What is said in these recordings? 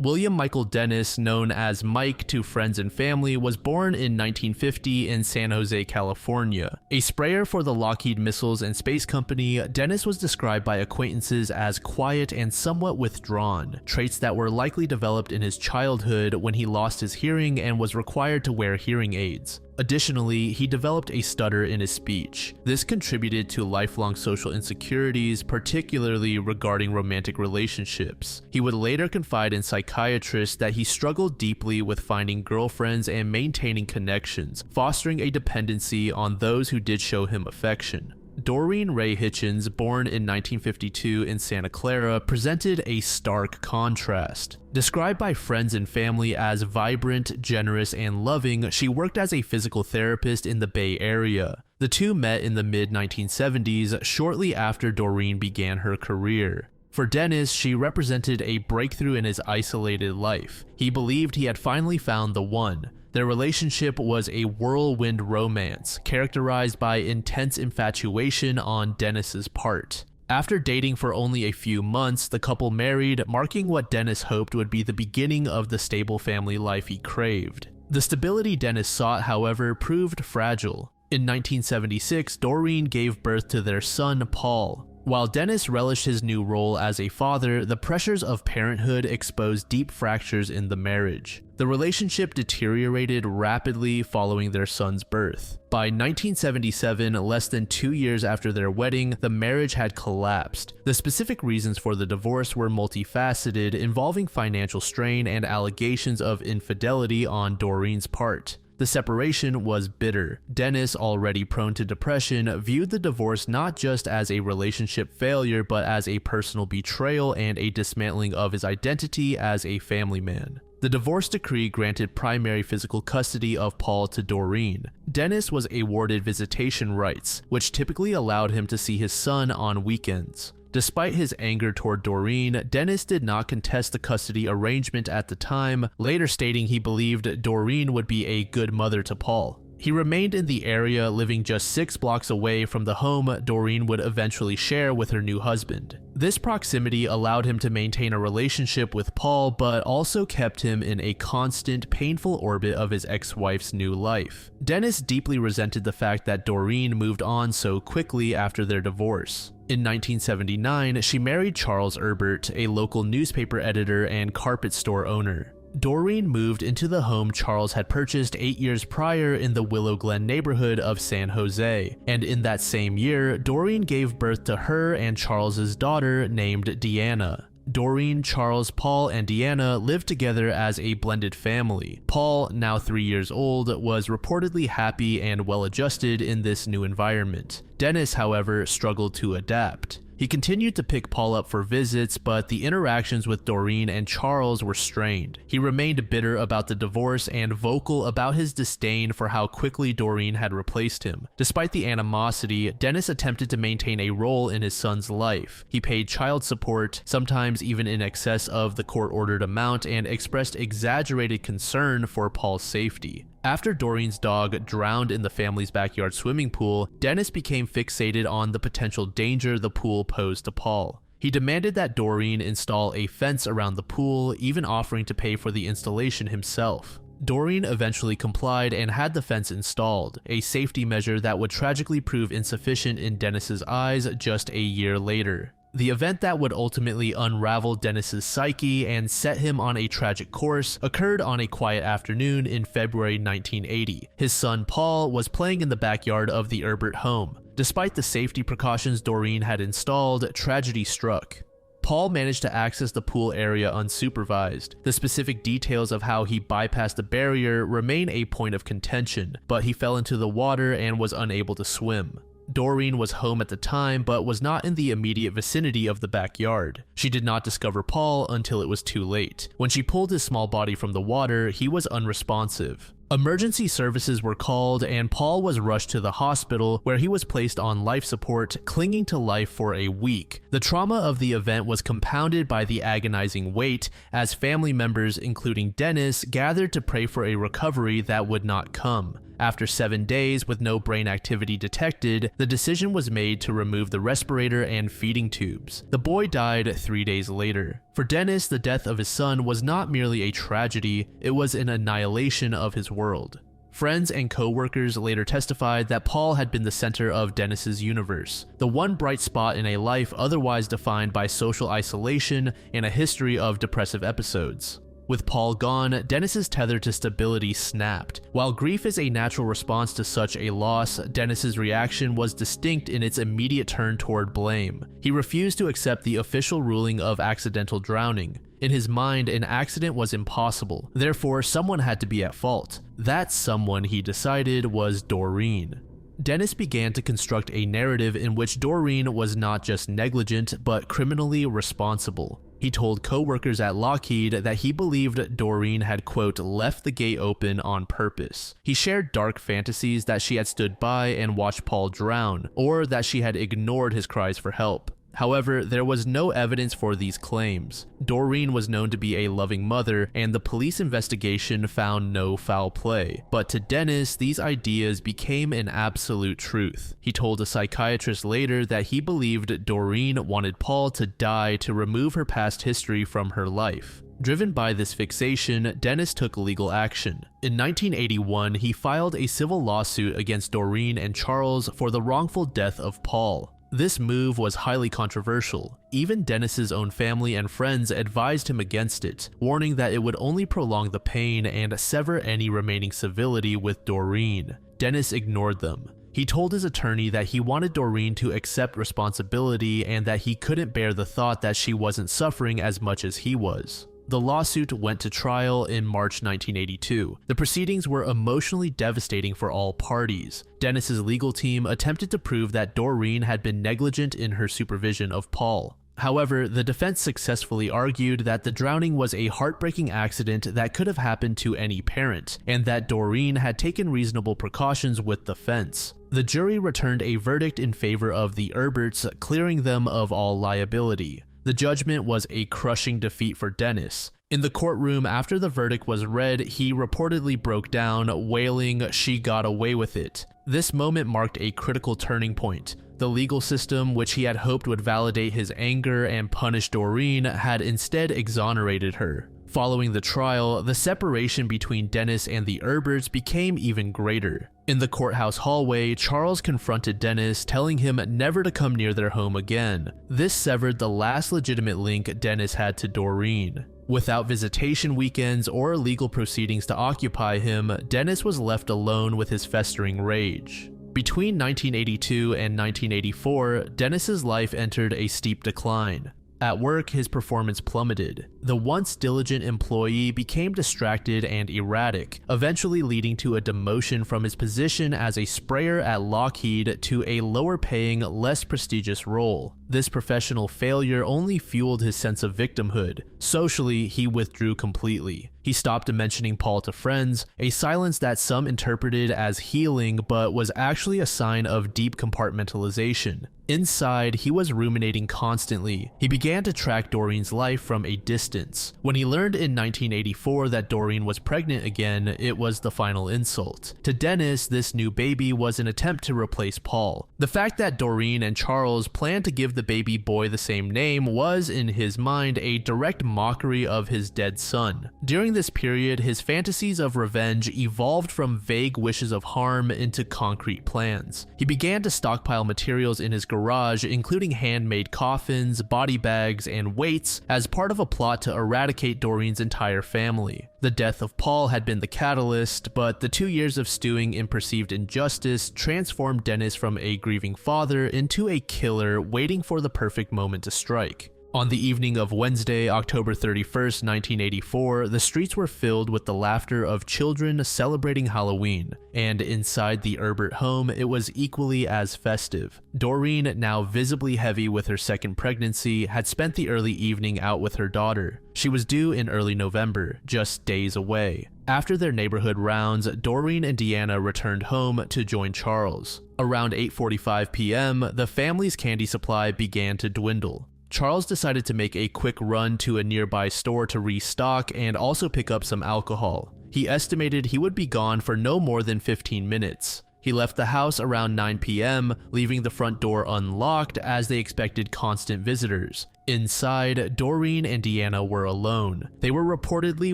William Michael Dennis, known as Mike to friends and family, was born in 1950 in San Jose, California. A sprayer for the Lockheed Missiles and Space Company, Dennis was described by acquaintances as quiet and somewhat withdrawn, traits that were likely developed in his childhood when he lost his hearing and was required to wear hearing aids. Additionally, he developed a stutter in his speech. This contributed to lifelong social insecurities, particularly regarding romantic relationships. He would later confide in psychiatrists that he struggled deeply with finding girlfriends and maintaining connections, fostering a dependency on those who did show him affection. Doreen Ray Hitchens, born in 1952 in Santa Clara, presented a stark contrast. Described by friends and family as vibrant, generous, and loving, she worked as a physical therapist in the Bay Area. The two met in the mid-1970s, shortly after Doreen began her career. For Dennis, she represented a breakthrough in his isolated life. He believed he had finally found the one. Their relationship was a whirlwind romance, characterized by intense infatuation on Dennis's part. After dating for only a few months, the couple married, marking what Dennis hoped would be the beginning of the stable family life he craved. The stability Dennis sought, however, proved fragile. In 1976, Doreen gave birth to their son, Paul. While Dennis relished his new role as a father, the pressures of parenthood exposed deep fractures in the marriage. The relationship deteriorated rapidly following their son's birth. By 1977, less than 2 years after their wedding, the marriage had collapsed. The specific reasons for the divorce were multifaceted, involving financial strain and allegations of infidelity on Doreen's part. The separation was bitter. Dennis, already prone to depression, viewed the divorce not just as a relationship failure but as a personal betrayal and a dismantling of his identity as a family man. The divorce decree granted primary physical custody of Paul to Doreen. Dennis was awarded visitation rights, which typically allowed him to see his son on weekends. Despite his anger toward Doreen, Dennis did not contest the custody arrangement at the time, later stating he believed Doreen would be a good mother to Paul. He remained in the area, living just 6 blocks away from the home Doreen would eventually share with her new husband. This proximity allowed him to maintain a relationship with Paul, but also kept him in a constant, painful orbit of his ex-wife's new life. Dennis deeply resented the fact that Doreen moved on so quickly after their divorce. In 1979, she married Charles Erbert, a local newspaper editor and carpet store owner. Doreen moved into the home Charles had purchased 8 years prior in the Willow Glen neighborhood of San Jose, and in that same year, Doreen gave birth to her and Charles's daughter named Deanna. Doreen, Charles, Paul, and Deanna lived together as a blended family. Paul, now 3 years old, was reportedly happy and well-adjusted in this new environment. Dennis, however, struggled to adapt. He continued to pick Paul up for visits, but the interactions with Doreen and Charles were strained. He remained bitter about the divorce and vocal about his disdain for how quickly Doreen had replaced him. Despite the animosity, Dennis attempted to maintain a role in his son's life. He paid child support, sometimes even in excess of the court-ordered amount, and expressed exaggerated concern for Paul's safety. After Doreen's dog drowned in the family's backyard swimming pool, Dennis became fixated on the potential danger the pool posed to Paul. He demanded that Doreen install a fence around the pool, even offering to pay for the installation himself. Doreen eventually complied and had the fence installed, a safety measure that would tragically prove insufficient in Dennis's eyes just a year later. The event that would ultimately unravel Dennis's psyche and set him on a tragic course occurred on a quiet afternoon in February 1980. His son Paul was playing in the backyard of the Erbert home. Despite the safety precautions Doreen had installed, tragedy struck. Paul managed to access the pool area unsupervised. The specific details of how he bypassed the barrier remain a point of contention, but he fell into the water and was unable to swim. Doreen was home at the time, but was not in the immediate vicinity of the backyard. She did not discover Paul until it was too late. When she pulled his small body from the water, he was unresponsive. Emergency services were called and Paul was rushed to the hospital where he was placed on life support, clinging to life for a week. The trauma of the event was compounded by the agonizing wait as family members, including Dennis, gathered to pray for a recovery that would not come. After 7 days with no brain activity detected, the decision was made to remove the respirator and feeding tubes. The boy died 3 days later. For Dennis, the death of his son was not merely a tragedy, it was an annihilation of his world. Friends and co-workers later testified that Paul had been the center of Dennis's universe, the one bright spot in a life otherwise defined by social isolation and a history of depressive episodes. With Paul gone, Dennis's tether to stability snapped. While grief is a natural response to such a loss, Dennis's reaction was distinct in its immediate turn toward blame. He refused to accept the official ruling of accidental drowning. In his mind, an accident was impossible, therefore someone had to be at fault. That someone, he decided, was Doreen. Dennis began to construct a narrative in which Doreen was not just negligent, but criminally responsible. He told co-workers at Lockheed that he believed Doreen had, quote, left the gate open on purpose. He shared dark fantasies that she had stood by and watched Paul drown, or that she had ignored his cries for help. However, there was no evidence for these claims. Doreen was known to be a loving mother, and the police investigation found no foul play. But to Dennis, these ideas became an absolute truth. He told a psychiatrist later that he believed Doreen wanted Paul to die to remove her past history from her life. Driven by this fixation, Dennis took legal action. In 1981, he filed a civil lawsuit against Doreen and Charles for the wrongful death of Paul. This move was highly controversial. Even Dennis's own family and friends advised him against it, warning that it would only prolong the pain and sever any remaining civility with Doreen. Dennis ignored them. He told his attorney that he wanted Doreen to accept responsibility and that he couldn't bear the thought that she wasn't suffering as much as he was. The lawsuit went to trial in March 1982. The proceedings were emotionally devastating for all parties. Dennis's legal team attempted to prove that Doreen had been negligent in her supervision of Paul. However, the defense successfully argued that the drowning was a heartbreaking accident that could have happened to any parent, and that Doreen had taken reasonable precautions with the fence. The jury returned a verdict in favor of the Erberts, clearing them of all liability. The judgment was a crushing defeat for Dennis. In the courtroom after the verdict was read, he reportedly broke down, wailing, "She got away with it." This moment marked a critical turning point. The legal system, which he had hoped would validate his anger and punish Doreen, had instead exonerated her. Following the trial, the separation between Dennis and the Erberts became even greater. In the courthouse hallway, Charles confronted Dennis, telling him never to come near their home again. This severed the last legitimate link Dennis had to Doreen. Without visitation weekends or legal proceedings to occupy him, Dennis was left alone with his festering rage. Between 1982 and 1984, Dennis's life entered a steep decline. At work, his performance plummeted. The once diligent employee became distracted and erratic, eventually leading to a demotion from his position as a sprayer at Lockheed to a lower-paying, less prestigious role. This professional failure only fueled his sense of victimhood. Socially, he withdrew completely. He stopped mentioning Paul to friends, a silence that some interpreted as healing but was actually a sign of deep compartmentalization. Inside, he was ruminating constantly. He began to track Doreen's life from a distance. When he learned in 1984 that Doreen was pregnant again, it was the final insult. To Dennis, this new baby was an attempt to replace Paul. The fact that Doreen and Charles planned to give the baby boy the same name was, in his mind, a direct mockery of his dead son. During this period, his fantasies of revenge evolved from vague wishes of harm into concrete plans. He began to stockpile materials in his garage, including handmade coffins, body bags, and weights, as part of a plot to eradicate Doreen's entire family. The death of Paul had been the catalyst, but the 2 years of stewing in perceived injustice transformed Dennis from a grieving father into a killer waiting for the perfect moment to strike. On the evening of Wednesday, October 31st, 1984, the streets were filled with the laughter of children celebrating Halloween, and inside the Erbert home, it was equally as festive. Doreen, now visibly heavy with her second pregnancy, had spent the early evening out with her daughter. She was due in early November, just days away. After their neighborhood rounds, Doreen and Deanna returned home to join Charles. Around 8:45 p.m., the family's candy supply began to dwindle. Charles decided to make a quick run to a nearby store to restock and also pick up some alcohol. He estimated he would be gone for no more than 15 minutes. He left the house around 9 p.m., leaving the front door unlocked as they expected constant visitors. Inside, Doreen and Deanna were alone. They were reportedly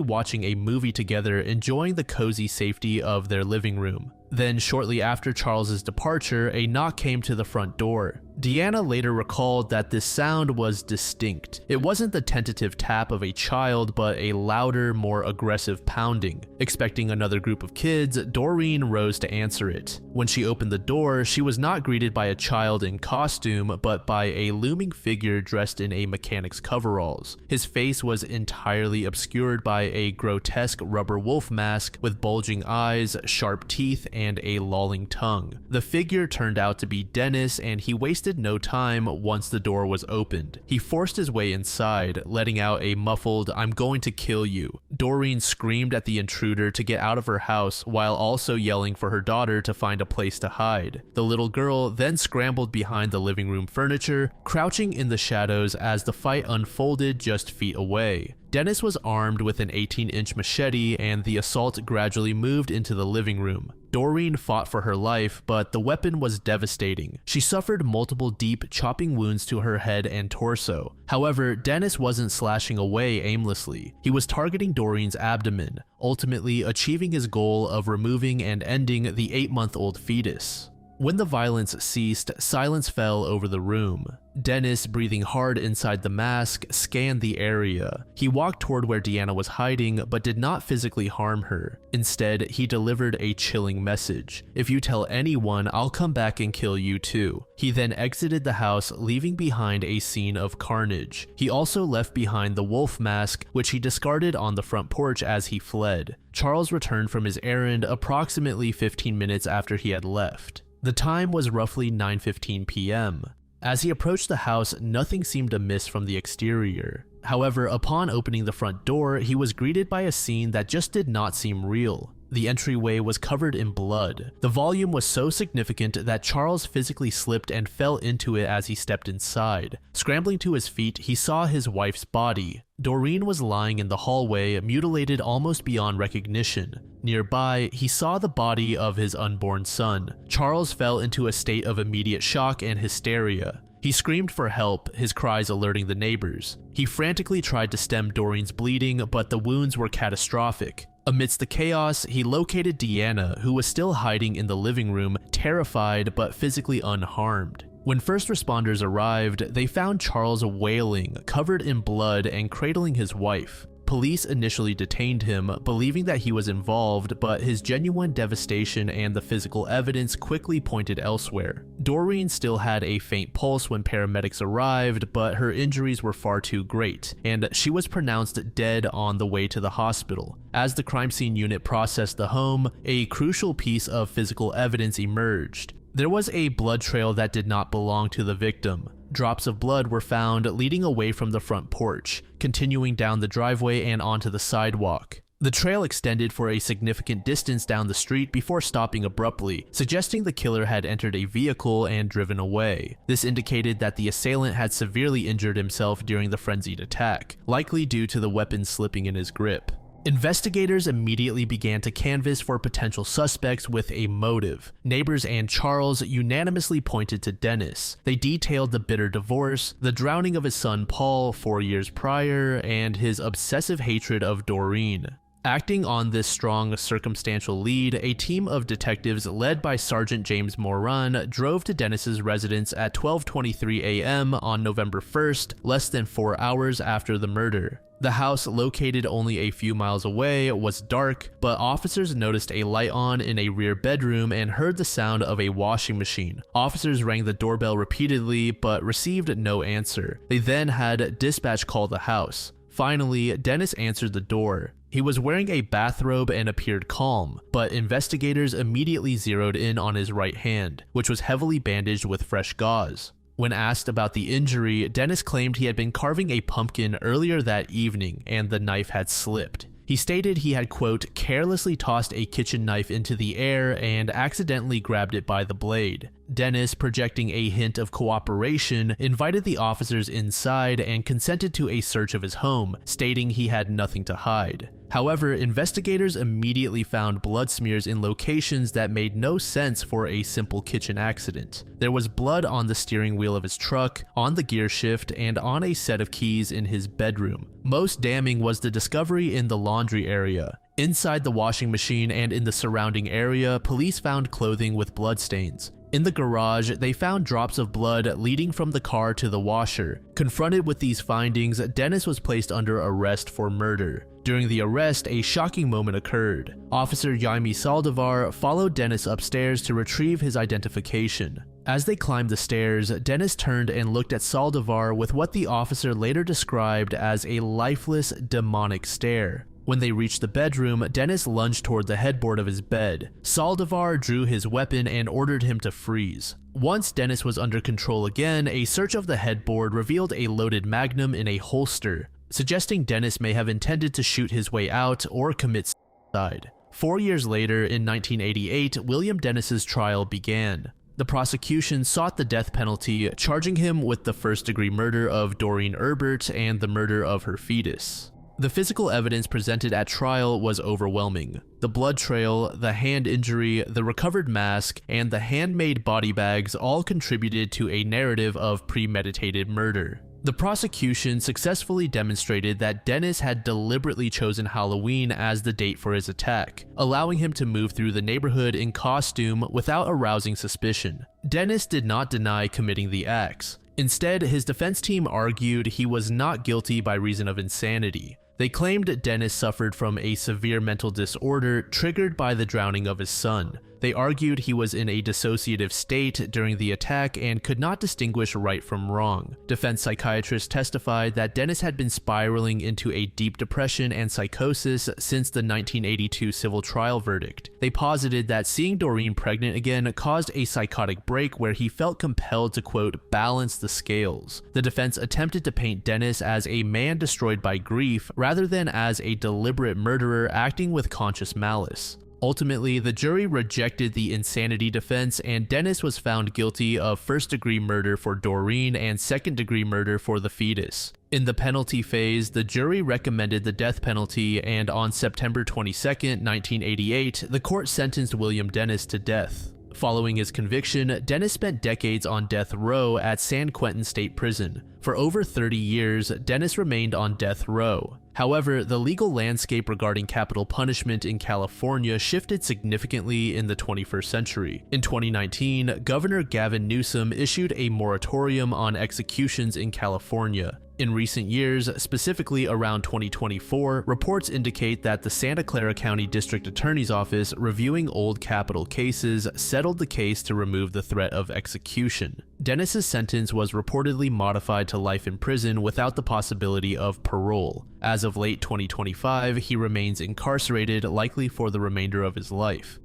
watching a movie together, enjoying the cozy safety of their living room. Then, shortly after Charles's departure, a knock came to the front door. Deanna later recalled that this sound was distinct. It wasn't the tentative tap of a child, but a louder, more aggressive pounding. Expecting another group of kids, Doreen rose to answer it. When she opened the door, she was not greeted by a child in costume, but by a looming figure dressed in a mechanic's coveralls. His face was entirely obscured by a grotesque rubber wolf mask with bulging eyes, sharp teeth, and a lolling tongue. The figure turned out to be Dennis, and he wasted no time once the door was opened. He forced his way inside, letting out a muffled, "I'm going to kill you." Doreen screamed at the intruder to get out of her house while also yelling for her daughter to find a place to hide. The little girl then scrambled behind the living room furniture, crouching in the shadows as the fight unfolded just feet away. Dennis was armed with an 18-inch machete, and the assault gradually moved into the living room. Doreen fought for her life, but the weapon was devastating. She suffered multiple deep, chopping wounds to her head and torso. However, Dennis wasn't slashing away aimlessly. He was targeting Doreen's abdomen, ultimately achieving his goal of removing and ending the 8-month-old fetus. When the violence ceased, silence fell over the room. Dennis, breathing hard inside the mask, scanned the area. He walked toward where Deanna was hiding, but did not physically harm her. Instead, he delivered a chilling message. "If you tell anyone, I'll come back and kill you too." He then exited the house, leaving behind a scene of carnage. He also left behind the wolf mask, which he discarded on the front porch as he fled. Charles returned from his errand approximately 15 minutes after he had left. The time was roughly 9:15 p.m. As he approached the house, nothing seemed amiss from the exterior. However, upon opening the front door, he was greeted by a scene that just did not seem real. The entryway was covered in blood. The volume was so significant that Charles physically slipped and fell into it as he stepped inside. Scrambling to his feet, he saw his wife's body. Doreen was lying in the hallway, mutilated almost beyond recognition. Nearby, he saw the body of his unborn son. Charles fell into a state of immediate shock and hysteria. He screamed for help, his cries alerting the neighbors. He frantically tried to stem Doreen's bleeding, but the wounds were catastrophic. Amidst the chaos, he located Deanna, who was still hiding in the living room, terrified but physically unharmed. When first responders arrived, they found Charles wailing, covered in blood, and cradling his wife. Police initially detained him, believing that he was involved, but his genuine devastation and the physical evidence quickly pointed elsewhere. Doreen still had a faint pulse when paramedics arrived, but her injuries were far too great, and she was pronounced dead on the way to the hospital. As the crime scene unit processed the home, a crucial piece of physical evidence emerged. There was a blood trail that did not belong to the victim. Drops of blood were found leading away from the front porch, continuing down the driveway and onto the sidewalk. The trail extended for a significant distance down the street before stopping abruptly, suggesting the killer had entered a vehicle and driven away. This indicated that the assailant had severely injured himself during the frenzied attack, likely due to the weapon slipping in his grip. Investigators immediately began to canvass for potential suspects with a motive. Neighbors and Charles unanimously pointed to Dennis. They detailed the bitter divorce, the drowning of his son Paul 4 years prior, and his obsessive hatred of Doreen. Acting on this strong circumstantial lead, a team of detectives led by Sergeant James Moran drove to Dennis's residence at 12:23 a.m. on November 1st, less than 4 hours after the murder. The house, located only a few miles away, was dark, but officers noticed a light on in a rear bedroom and heard the sound of a washing machine. Officers rang the doorbell repeatedly, but received no answer. They then had dispatch call the house. Finally, Dennis answered the door. He was wearing a bathrobe and appeared calm, but investigators immediately zeroed in on his right hand, which was heavily bandaged with fresh gauze. When asked about the injury, Dennis claimed he had been carving a pumpkin earlier that evening and the knife had slipped. He stated he had, quote, carelessly tossed a kitchen knife into the air and accidentally grabbed it by the blade. Dennis, projecting a hint of cooperation, invited the officers inside and consented to a search of his home, stating he had nothing to hide. However, investigators immediately found blood smears in locations that made no sense for a simple kitchen accident. There was blood on the steering wheel of his truck, on the gear shift, and on a set of keys in his bedroom. Most damning was the discovery in the laundry area. Inside the washing machine and in the surrounding area, police found clothing with bloodstains. In the garage, they found drops of blood leading from the car to the washer. Confronted with these findings, Dennis was placed under arrest for murder. During the arrest, a shocking moment occurred. Officer Jaime Saldivar followed Dennis upstairs to retrieve his identification. As they climbed the stairs, Dennis turned and looked at Saldivar with what the officer later described as a lifeless, demonic stare. When they reached the bedroom, Dennis lunged toward the headboard of his bed. Saldivar drew his weapon and ordered him to freeze. Once Dennis was under control again, a search of the headboard revealed a loaded magnum in a holster, suggesting Dennis may have intended to shoot his way out or commit suicide. 4 years later, in 1988, William Dennis's trial began. The prosecution sought the death penalty, charging him with the first-degree murder of Doreen Erbert and the murder of her fetus. The physical evidence presented at trial was overwhelming. The blood trail, the hand injury, the recovered mask, and the handmade body bags all contributed to a narrative of premeditated murder. The prosecution successfully demonstrated that Dennis had deliberately chosen Halloween as the date for his attack, allowing him to move through the neighborhood in costume without arousing suspicion. Dennis did not deny committing the acts. Instead, his defense team argued he was not guilty by reason of insanity. They claimed Dennis suffered from a severe mental disorder triggered by the drowning of his son. They argued he was in a dissociative state during the attack and could not distinguish right from wrong. Defense psychiatrists testified that Dennis had been spiraling into a deep depression and psychosis since the 1982 civil trial verdict. They posited that seeing Doreen pregnant again caused a psychotic break where he felt compelled to, quote, balance the scales. The defense attempted to paint Dennis as a man destroyed by grief rather than as a deliberate murderer acting with conscious malice. Ultimately, the jury rejected the insanity defense and Dennis was found guilty of first-degree murder for Doreen and second-degree murder for the fetus. In the penalty phase, the jury recommended the death penalty and on September 22, 1988, the court sentenced William Dennis to death. Following his conviction, Dennis spent decades on death row at San Quentin State Prison. For over 30 years, Dennis remained on death row. However, the legal landscape regarding capital punishment in California shifted significantly in the 21st century. In 2019, Governor Gavin Newsom issued a moratorium on executions in California. In recent years, specifically around 2024, reports indicate that the Santa Clara County District Attorney's Office reviewing old capital cases settled the case to remove the threat of execution. Dennis's sentence was reportedly modified to life in prison without the possibility of parole. As of late 2025, he remains incarcerated, likely for the remainder of his life.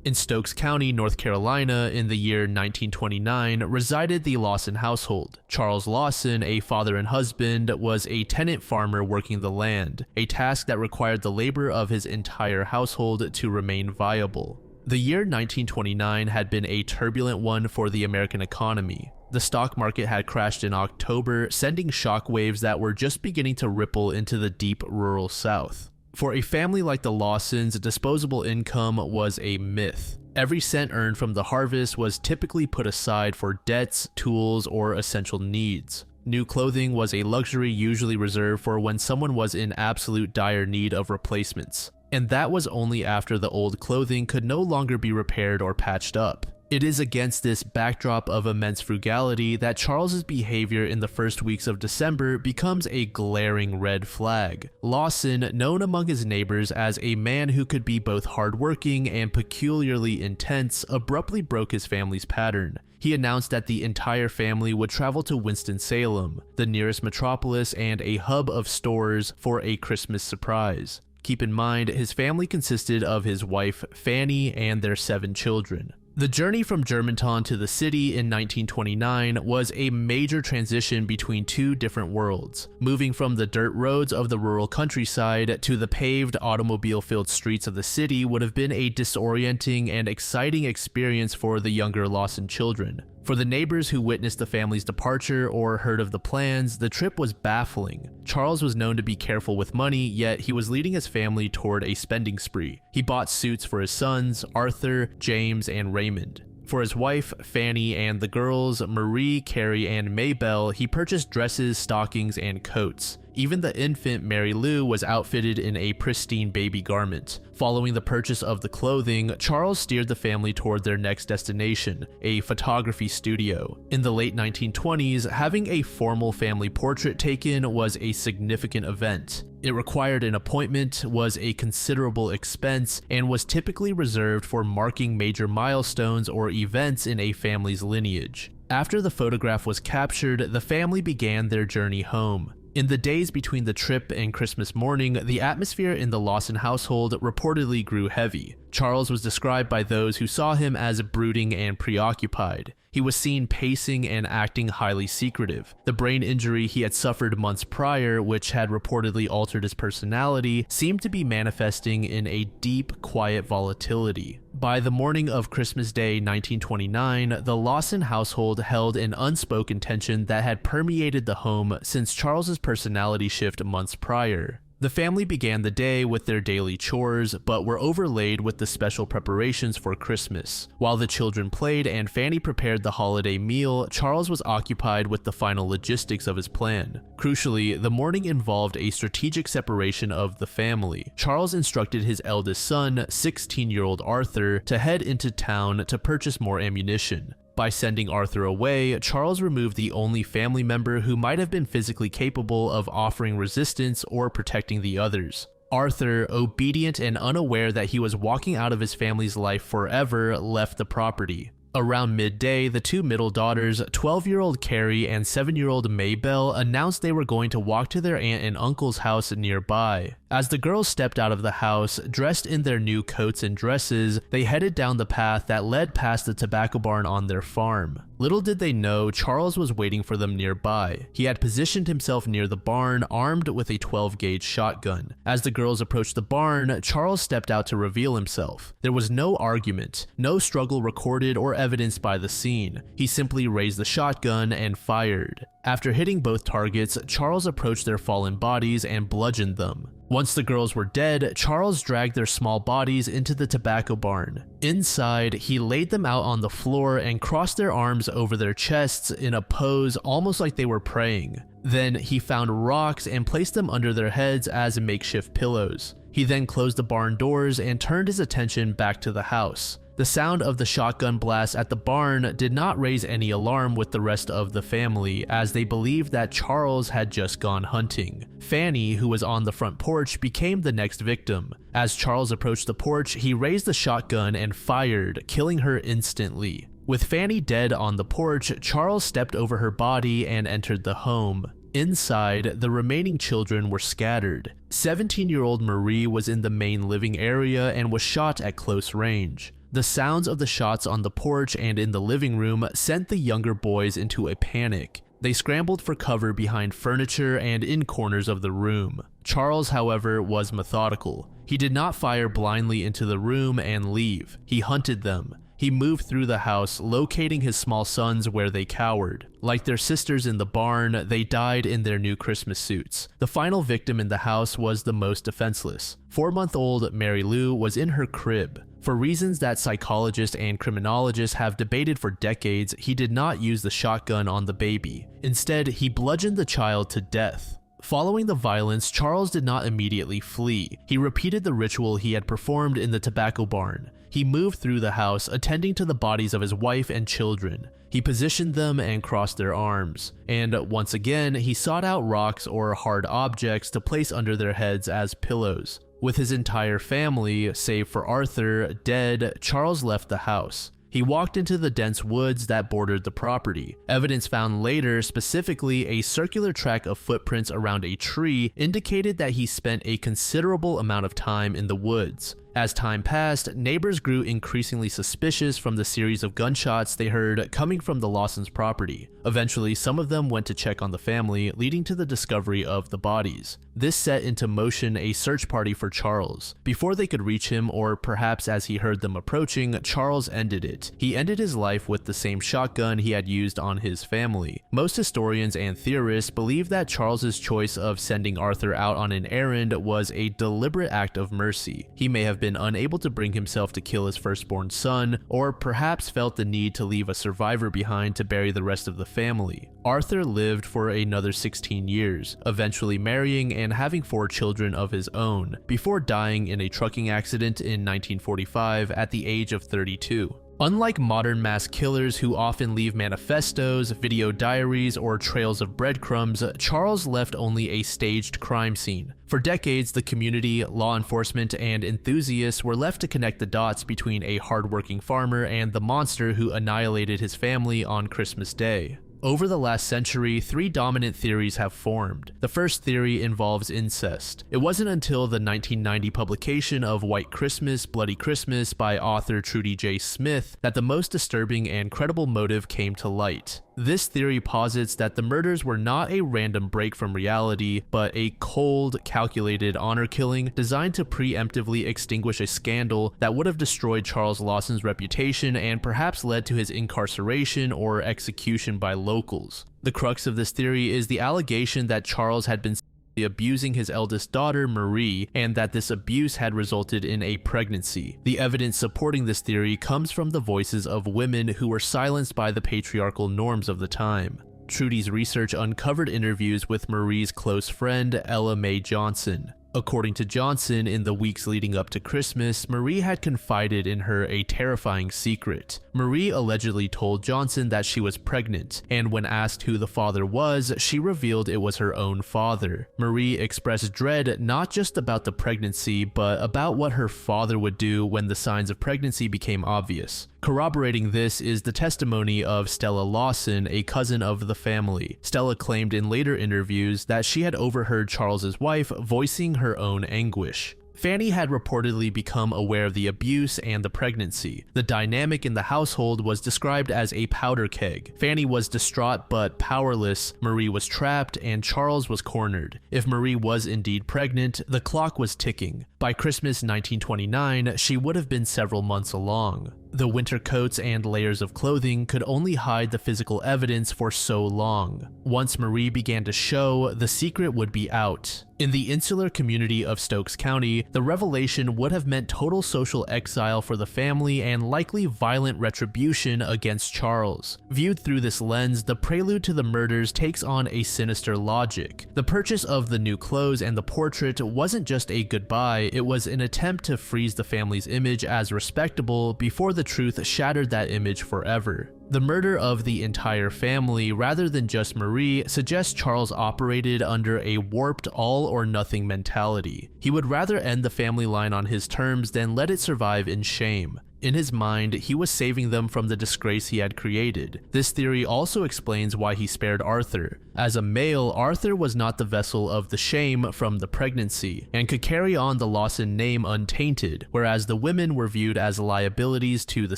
In Stokes County, North Carolina, in the year 1929, resided the Lawson household. Charles Lawson, a father and husband, was a tenant farmer working the land, a task that required the labor of his entire household to remain viable. The year 1929 had been a turbulent one for the American economy. The stock market had crashed in October, sending shockwaves that were just beginning to ripple into the deep rural South. For a family like the Lawsons, disposable income was a myth. Every cent earned from the harvest was typically put aside for debts, tools, or essential needs. New clothing was a luxury usually reserved for when someone was in absolute dire need of replacements, and that was only after the old clothing could no longer be repaired or patched up. It is against this backdrop of immense frugality that Charles's behavior in the first weeks of December becomes a glaring red flag. Lawson, known among his neighbors as a man who could be both hardworking and peculiarly intense, abruptly broke his family's pattern. He announced that the entire family would travel to Winston-Salem, the nearest metropolis and a hub of stores, for a Christmas surprise. Keep in mind, his family consisted of his wife, Fanny, and their 7 children. The journey from Germantown to the city in 1929 was a major transition between two different worlds, moving from the dirt roads of the rural countryside to the paved, automobile-filled streets of the city would have been a disorienting and exciting experience for the younger Lawson children. For the neighbors who witnessed the family's departure or heard of the plans, the trip was baffling. Charles was known to be careful with money, yet he was leading his family toward a spending spree. He bought suits for his sons, Arthur, James, and Raymond. For his wife, Fanny, and the girls, Marie, Carrie, and Maybelle, he purchased dresses, stockings, and coats. Even the infant Mary Lou was outfitted in a pristine baby garment. Following the purchase of the clothing, Charles steered the family toward their next destination, a photography studio. In the late 1920s, having a formal family portrait taken was a significant event. It required an appointment, was a considerable expense, and was typically reserved for marking major milestones or events in a family's lineage. After the photograph was captured, the family began their journey home. In the days between the trip and Christmas morning, the atmosphere in the Lawson household reportedly grew heavy. Charles was described by those who saw him as brooding and preoccupied. He was seen pacing and acting highly secretive. The brain injury he had suffered months prior, which had reportedly altered his personality, seemed to be manifesting in a deep, quiet volatility. By the morning of Christmas Day 1929, the Lawson household held an unspoken tension that had permeated the home since Charles's personality shift months prior. The family began the day with their daily chores, but were overlaid with the special preparations for Christmas. While the children played and Fanny prepared the holiday meal, Charles was occupied with the final logistics of his plan. Crucially, the morning involved a strategic separation of the family. Charles instructed his eldest son, 16-year-old Arthur, to head into town to purchase more ammunition. By sending Arthur away, Charles removed the only family member who might have been physically capable of offering resistance or protecting the others. Arthur, obedient and unaware that he was walking out of his family's life forever, left the property. Around midday, the two middle daughters, 12-year-old Carrie and 7-year-old Maybelle, announced they were going to walk to their aunt and uncle's house nearby. As the girls stepped out of the house, dressed in their new coats and dresses, they headed down the path that led past the tobacco barn on their farm. Little did they know, Charles was waiting for them nearby. He had positioned himself near the barn, armed with a 12-gauge shotgun. As the girls approached the barn, Charles stepped out to reveal himself. There was no argument, no struggle recorded or evidenced by the scene. He simply raised the shotgun and fired. After hitting both targets, Charles approached their fallen bodies and bludgeoned them. Once the girls were dead, Charles dragged their small bodies into the tobacco barn. Inside, he laid them out on the floor and crossed their arms over their chests in a pose almost like they were praying. Then he found rocks and placed them under their heads as makeshift pillows. He then closed the barn doors and turned his attention back to the house. The sound of the shotgun blast at the barn did not raise any alarm with the rest of the family, as they believed that Charles had just gone hunting. Fanny, who was on the front porch, became the next victim. As Charles approached the porch, he raised the shotgun and fired, killing her instantly. With Fanny dead on the porch, Charles stepped over her body and entered the home. Inside, the remaining children were scattered. 17-year-old Marie was in the main living area and was shot at close range. The sounds of the shots on the porch and in the living room sent the younger boys into a panic. They scrambled for cover behind furniture and in corners of the room. Charles, however, was methodical. He did not fire blindly into the room and leave. He hunted them. He moved through the house, locating his small sons where they cowered. Like their sisters in the barn, they died in their new Christmas suits. The final victim in the house was the most defenseless. 4-month-old Mary Lou was in her crib. For reasons that psychologists and criminologists have debated for decades, he did not use the shotgun on the baby. Instead, he bludgeoned the child to death. Following the violence, Charles did not immediately flee. He repeated the ritual he had performed in the tobacco barn. He moved through the house, attending to the bodies of his wife and children. He positioned them and crossed their arms. And once again, he sought out rocks or hard objects to place under their heads as pillows. With his entire family, save for Arthur, dead, Charles left the house. He walked into the dense woods that bordered the property. Evidence found later, specifically a circular track of footprints around a tree, indicated that he spent a considerable amount of time in the woods. As time passed, neighbors grew increasingly suspicious from the series of gunshots they heard coming from the Lawsons property. Eventually, some of them went to check on the family, leading to the discovery of the bodies. This set into motion a search party for Charles. Before they could reach him, or perhaps as he heard them approaching, Charles ended it. He ended his life with the same shotgun he had used on his family. Most historians and theorists believe that Charles's choice of sending Arthur out on an errand was a deliberate act of mercy. He may have been unable to bring himself to kill his firstborn son, or perhaps felt the need to leave a survivor behind to bury the rest of the family. Arthur lived for another 16 years, eventually marrying and having 4 children of his own, before dying in a trucking accident in 1945 at the age of 32. Unlike modern mass killers who often leave manifestos, video diaries, or trails of breadcrumbs, Charles left only a staged crime scene. For decades, the community, law enforcement, and enthusiasts were left to connect the dots between a hardworking farmer and the monster who annihilated his family on Christmas Day. Over the last century, 3 dominant theories have formed. The first theory involves incest. It wasn't until the 1990 publication of White Christmas, Bloody Christmas by author Trudy J. Smith that the most disturbing and credible motive came to light. This theory posits that the murders were not a random break from reality, but a cold, calculated honor killing designed to preemptively extinguish a scandal that would have destroyed Charles Lawson's reputation and perhaps led to his incarceration or execution by locals. The crux of this theory is the allegation that Charles had been abusing his eldest daughter, Marie, and that this abuse had resulted in a pregnancy. The evidence supporting this theory comes from the voices of women who were silenced by the patriarchal norms of the time. Trudy's research uncovered interviews with Marie's close friend, Ella Mae Johnson. According to Johnson, in the weeks leading up to Christmas, Marie had confided in her a terrifying secret. Marie allegedly told Johnson that she was pregnant, and when asked who the father was, she revealed it was her own father. Marie expressed dread not just about the pregnancy, but about what her father would do when the signs of pregnancy became obvious. Corroborating this is the testimony of Stella Lawson, a cousin of the family. Stella claimed in later interviews that she had overheard Charles's wife voicing her own anguish. Fanny had reportedly become aware of the abuse and the pregnancy. The dynamic in the household was described as a powder keg. Fanny was distraught but powerless, Marie was trapped, and Charles was cornered. If Marie was indeed pregnant, the clock was ticking. By Christmas 1929, she would have been several months along. The winter coats and layers of clothing could only hide the physical evidence for so long. Once Marie began to show, the secret would be out. In the insular community of Stokes County, the revelation would have meant total social exile for the family and likely violent retribution against Charles. Viewed through this lens, the prelude to the murders takes on a sinister logic. The purchase of the new clothes and the portrait wasn't just a goodbye, it was an attempt to freeze the family's image as respectable before the truth shattered that image forever. The murder of the entire family, rather than just Marie, suggests Charles operated under a warped all-or-nothing mentality. He would rather end the family line on his terms than let it survive in shame. In his mind, he was saving them from the disgrace he had created. This theory also explains why he spared Arthur. As a male, Arthur was not the vessel of the shame from the pregnancy, and could carry on the Lawson name untainted, whereas the women were viewed as liabilities to the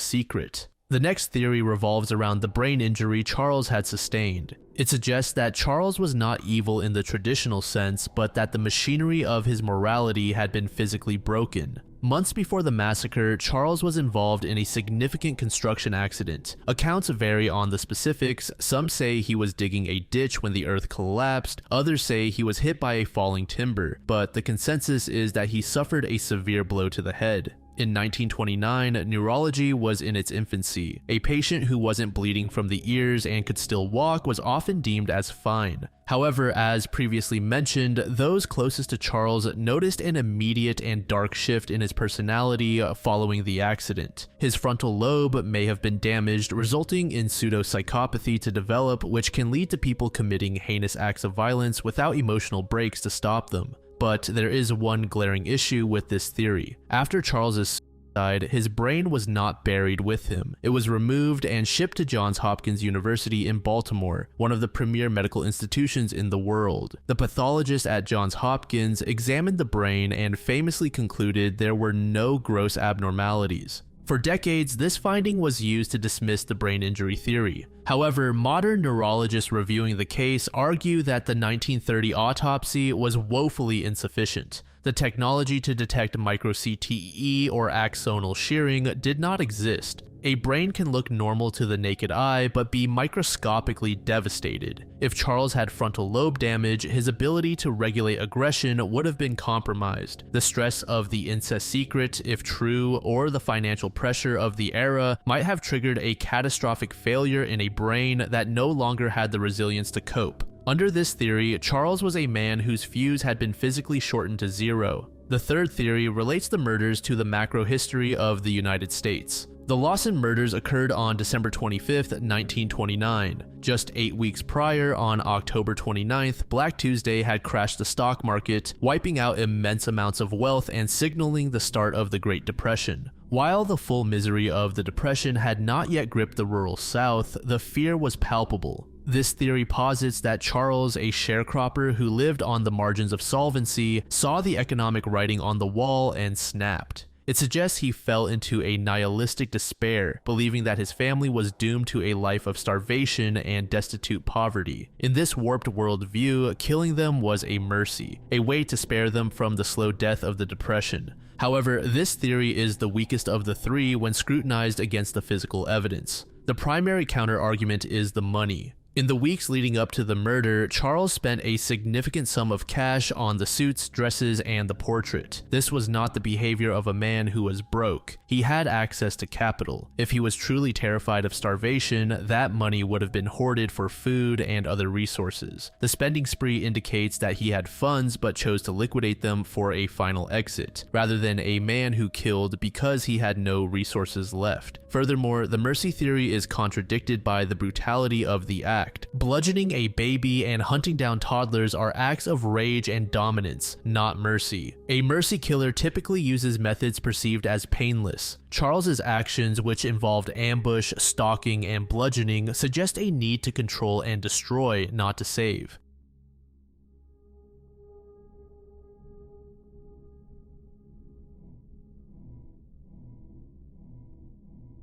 secret. The next theory revolves around the brain injury Charles had sustained. It suggests that Charles was not evil in the traditional sense, but that the machinery of his morality had been physically broken. Months before the massacre, Charles was involved in a significant construction accident. Accounts vary on the specifics. Some say he was digging a ditch when the earth collapsed, others say he was hit by a falling timber, but the consensus is that he suffered a severe blow to the head. In 1929, neurology was in its infancy. A patient who wasn't bleeding from the ears and could still walk was often deemed as fine. However, as previously mentioned, those closest to Charles noticed an immediate and dark shift in his personality following the accident. His frontal lobe may have been damaged, resulting in pseudopsychopathy to develop, which can lead to people committing heinous acts of violence without emotional breaks to stop them. But there is one glaring issue with this theory. After Charles's suicide, his brain was not buried with him. It was removed and shipped to Johns Hopkins University in Baltimore, one of the premier medical institutions in the world. The pathologist at Johns Hopkins examined the brain and famously concluded there were no gross abnormalities. For decades, this finding was used to dismiss the brain injury theory. However, modern neurologists reviewing the case argue that the 1930 autopsy was woefully insufficient. The technology to detect micro-CTE or axonal shearing did not exist. A brain can look normal to the naked eye, but be microscopically devastated. If Charles had frontal lobe damage, his ability to regulate aggression would have been compromised. The stress of the incest secret, if true, or the financial pressure of the era might have triggered a catastrophic failure in a brain that no longer had the resilience to cope. Under this theory, Charles was a man whose fuse had been physically shortened to zero. The third theory relates the murders to the macro history of the United States. The Lawson murders occurred on December 25, 1929. Just 8 weeks prior, on October 29th, Black Tuesday had crashed the stock market, wiping out immense amounts of wealth and signaling the start of the Great Depression. While the full misery of the Depression had not yet gripped the rural South, the fear was palpable. This theory posits that Charles, a sharecropper who lived on the margins of solvency, saw the economic writing on the wall and snapped. It suggests he fell into a nihilistic despair, believing that his family was doomed to a life of starvation and destitute poverty. In this warped worldview, killing them was a mercy, a way to spare them from the slow death of the Depression. However, this theory is the weakest of the three when scrutinized against the physical evidence. The primary counter-argument is the money. In the weeks leading up to the murder, Charles spent a significant sum of cash on the suits, dresses, and the portrait. This was not the behavior of a man who was broke. He had access to capital. If he was truly terrified of starvation, that money would have been hoarded for food and other resources. The spending spree indicates that he had funds but chose to liquidate them for a final exit, rather than a man who killed because he had no resources left. Furthermore, the mercy theory is contradicted by the brutality of the act. Bludgeoning a baby and hunting down toddlers are acts of rage and dominance, not mercy. A mercy killer typically uses methods perceived as painless. Charles's actions, which involved ambush, stalking, and bludgeoning, suggest a need to control and destroy, not to save.